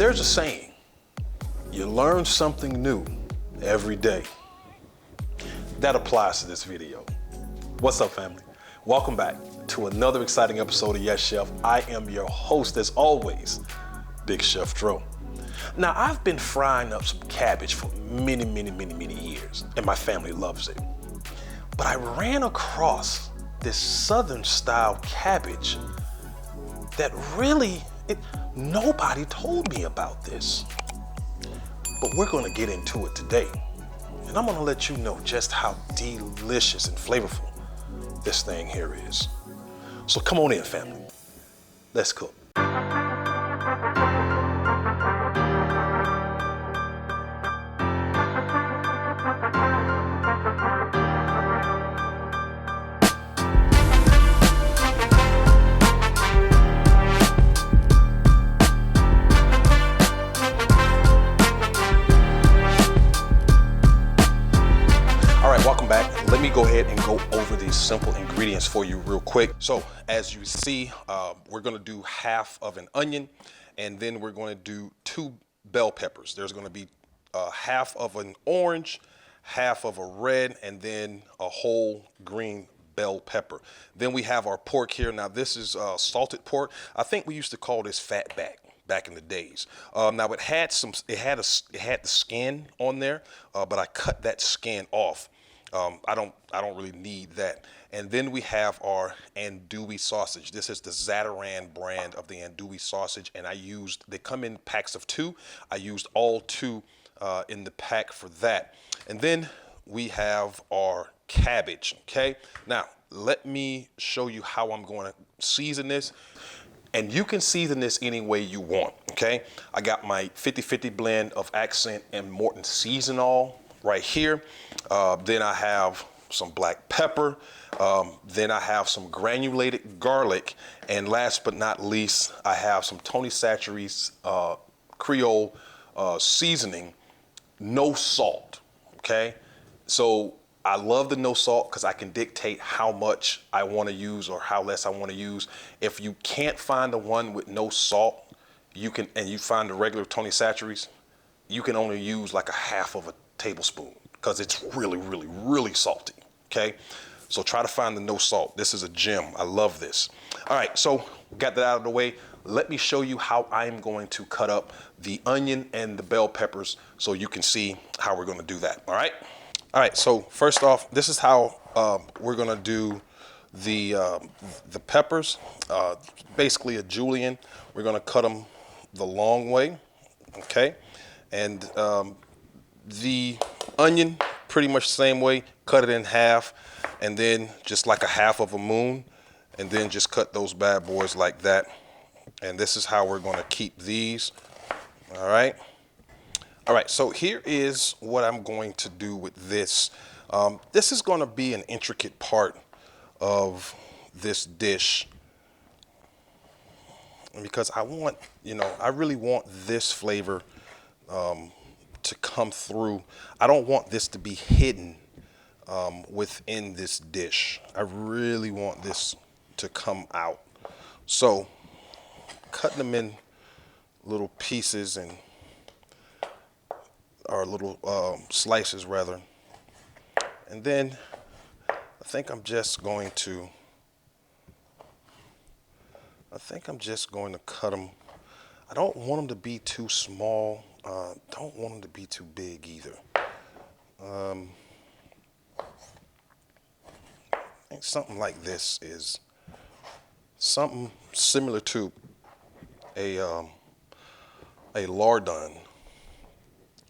There's a saying, you learn something new every day. That applies to this video. What's up, family? Welcome back to another exciting episode of Yes Chef. I am your host, as always, BigChefDro. Now, I've been frying up some cabbage for many years, and my family loves it. But I ran across this Southern Style cabbage that really, nobody told me about this. But we're gonna get into it today. And I'm gonna let you know just how delicious and flavorful this thing here is. So come on in, family. Let's cook. Welcome back. Let me go ahead and go over these simple ingredients for you real quick. So as you see, we're gonna do half of an onion, and then we're gonna do 2 bell peppers. There's gonna be half of an orange, half of a red, and then a whole green bell pepper. Then we have our pork here. Now this is salted pork. I think we used to call this back in the days. Now it had the skin on there, but I cut that skin off. I don't really need that. And then we have our andouille sausage. This is the Zatarain brand of the andouille sausage, and they come in packs of 2. I used all 2 in the pack for that. And then we have our cabbage, okay? Now, let me show you how I'm going to season this. And you can season this any way you want, okay? I got my 50-50 blend of Accent and Morton Season-All right here. Then I have some black pepper. Then I have some granulated garlic. And last but not least, I have some Tony Chachere's Creole seasoning, no salt, okay? So I love the no salt because I can dictate how much I want to use or how less I want to use. If you can't find the one with no salt, you find the regular Tony Chachere's, you can only use like a half of a tablespoon because it's really salty, okay? So try to find the no salt. This is a gem. I love this. All right, so got that out of the way. Let me show you how I'm going to cut up the onion and the bell peppers so you can see how we're going to do that, all right? All right, so first off, this is how we're gonna do the peppers. Basically a julienne. We're gonna cut them the long way, okay? And the onion, pretty much the same way. Cut it in half, and then just like a half of a moon, and then just cut those bad boys like that. And this is how we're gonna keep these, all right? All right, so here is what I'm going to do with this. This is going to be an intricate part of this dish because I really want this flavor to come through. I don't want this to be hidden within this dish. I really want this to come out. So cutting them in little pieces or little slices rather. And then I think I'm just going to cut them. I don't want them to be too small. Don't want them to be too big either. I think something like this is something similar to a lardon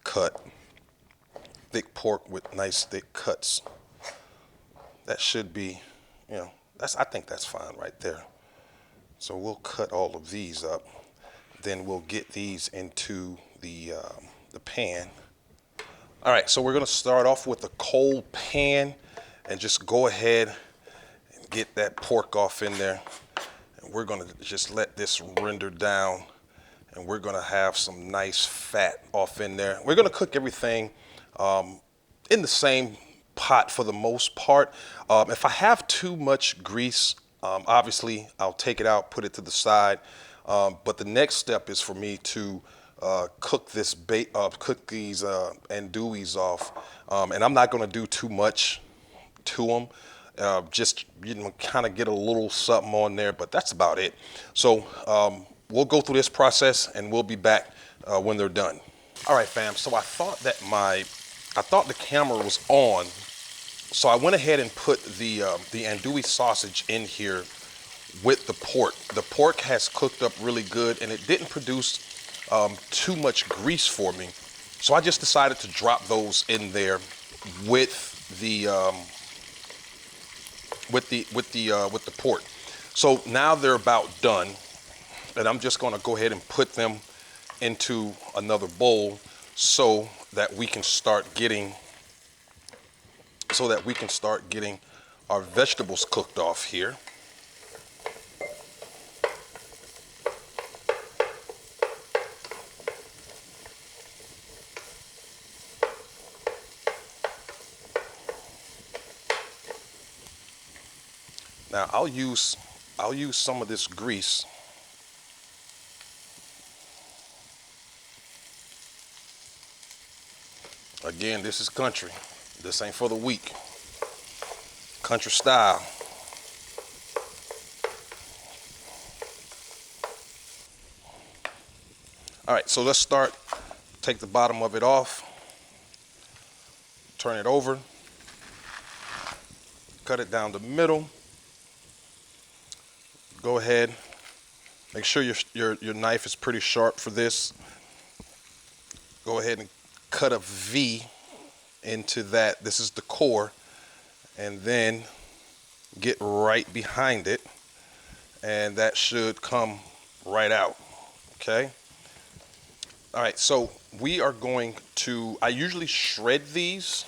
cut, thick pork with nice thick cuts. That should be, I think that's fine right there. So we'll cut all of these up. Then we'll get these into the pan. All right, so we're gonna start off with a cold pan and just go ahead and get that pork off in there. And we're gonna just let this render down, and we're gonna have some nice fat off in there. We're gonna cook everything in the same pot for the most part. If I have too much grease, obviously I'll take it out, put it to the side. But the next step is for me to cook these andouilles off, and I'm not gonna do too much to them. Just kind of get a little something on there, but that's about it. So we'll go through this process, and we'll be back when they're done. All right, fam. So I thought the camera was on, so I went ahead and put the andouille sausage in here with the pork. The pork has cooked up really good, and it didn't produce too much grease for me. So I just decided to drop those in there with the pork. So now they're about done, and I'm just gonna go ahead and put them into another bowl so that we can start getting our vegetables cooked off here. Now I'll use some of this grease. Again, this is country. This ain't for the weak. Country style. All right, so let's start. Take the bottom of it off. Turn it over. Cut it down the middle. Go ahead. Make sure your knife is pretty sharp for this. Go ahead and cut a V into that. This is the core, and then get right behind it, and that should come right out. Okay. All right, so we are going to, I usually shred these,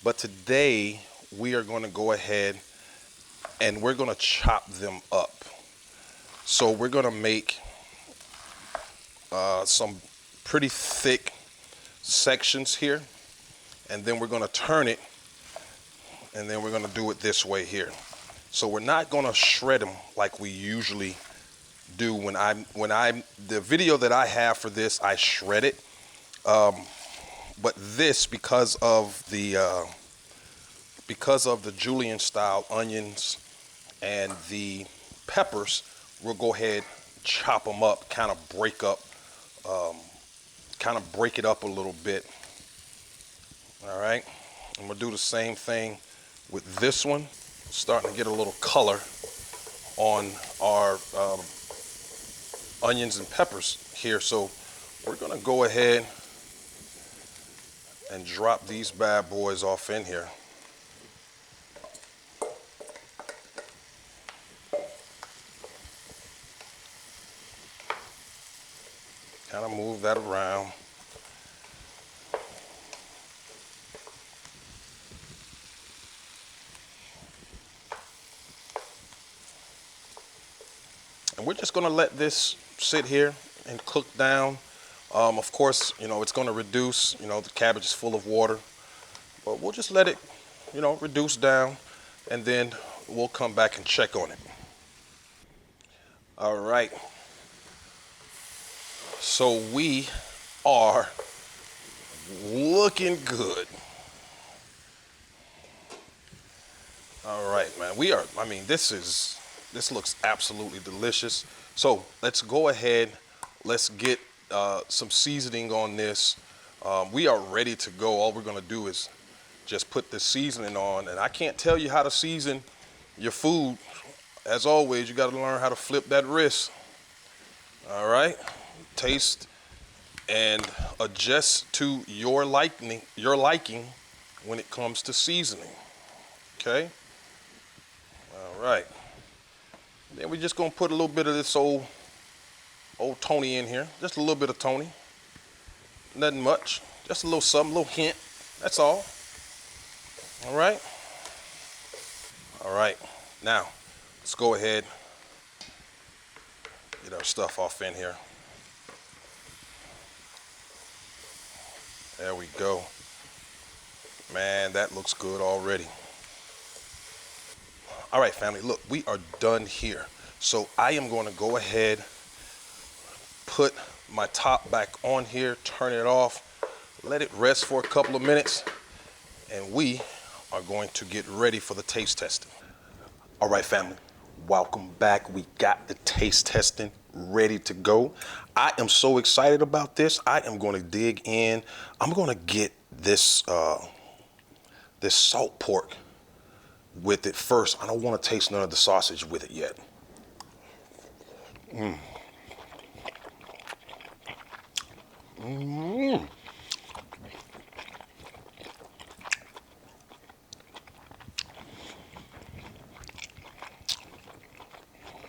but today we are going to go ahead and we're going to chop them up. So we're going to make some pretty thick sections here, and then we're going to turn it, and then we're going to do it this way here. So we're not going to shred them like we usually do. The video that I have for this, I shred it, but this, because of the julienne style onions and the peppers, we'll go ahead, chop them up, kind of break it up a little bit. All right, and we'll do the same thing with this one. Starting to get a little color on our onions and peppers here, so we're gonna go ahead and drop these bad boys off in here. Kind of move that around. And we're just gonna let this sit here and cook down. Of course, it's gonna reduce, the cabbage is full of water, but we'll just let it, reduce down, and then we'll come back and check on it. All right. So we are looking good. All right, man. This looks absolutely delicious. So let's go ahead. Let's get some seasoning on this. We are ready to go. All we're gonna do is just put the seasoning on, and I can't tell you how to season your food. As always, you gotta learn how to flip that wrist. All right, taste and adjust to your liking when it comes to seasoning. Okay. All right. Then we're just gonna put a little bit of this old Tony in here. Just a little bit of Tony. Nothing much. Just a little something, a little hint. That's all. All right. All right. Now, let's go ahead, get our stuff off in here. There we go. Man, that looks good already. All right, family, look, we are done here. So I am going to go ahead, put my top back on here, turn it off, let it rest for a couple of minutes, and we are going to get ready for the taste testing. All right, family, welcome back. We got the taste testing ready to go. I am so excited about this. I am going to dig in. I'm going to get this this salt pork with it first. I don't want to taste none of the sausage with it yet.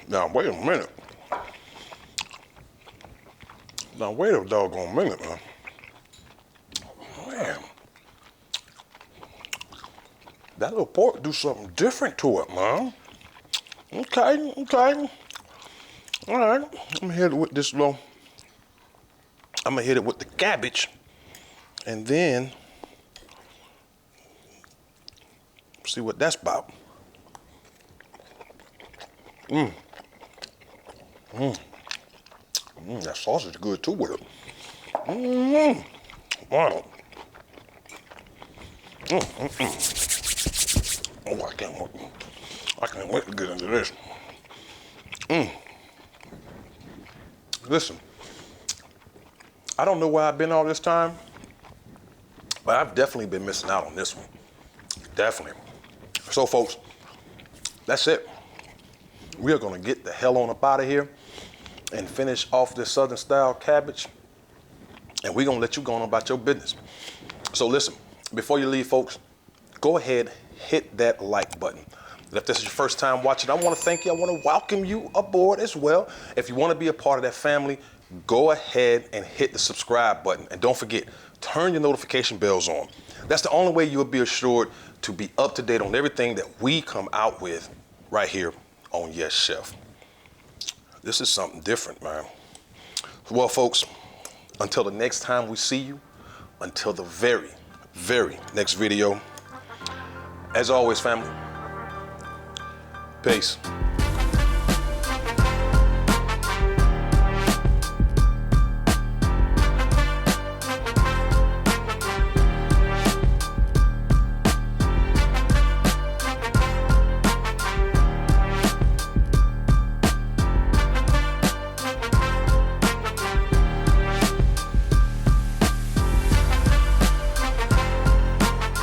Now, wait a minute. Now, wait a doggone minute, man. Man. That little pork do something different to it, man. Okay. All right, I'm gonna hit it with this little, I'm gonna hit it with the cabbage, and then see what that's about. That sausage is good too with it. Wow. Oh, I can't wait to get into this. Listen, I don't know where I've been all this time, but I've definitely been missing out on this one. Definitely. So, folks, that's it. We are gonna get the hell on up out of here and finish off this Southern Style cabbage, and we're gonna let you go on about your business. So listen, before you leave, folks, go ahead, hit that like button. If this is your first time watching, I want to thank you. I want to welcome you aboard as well. If you want to be a part of that family, go ahead and hit the subscribe button. And don't forget, turn your notification bells on. That's the only way you'll be assured to be up to date on everything that we come out with right here on Yes Chef. This is something different, man. Well, folks, until the next time we see you, until the very, very next video, as always, family, peace.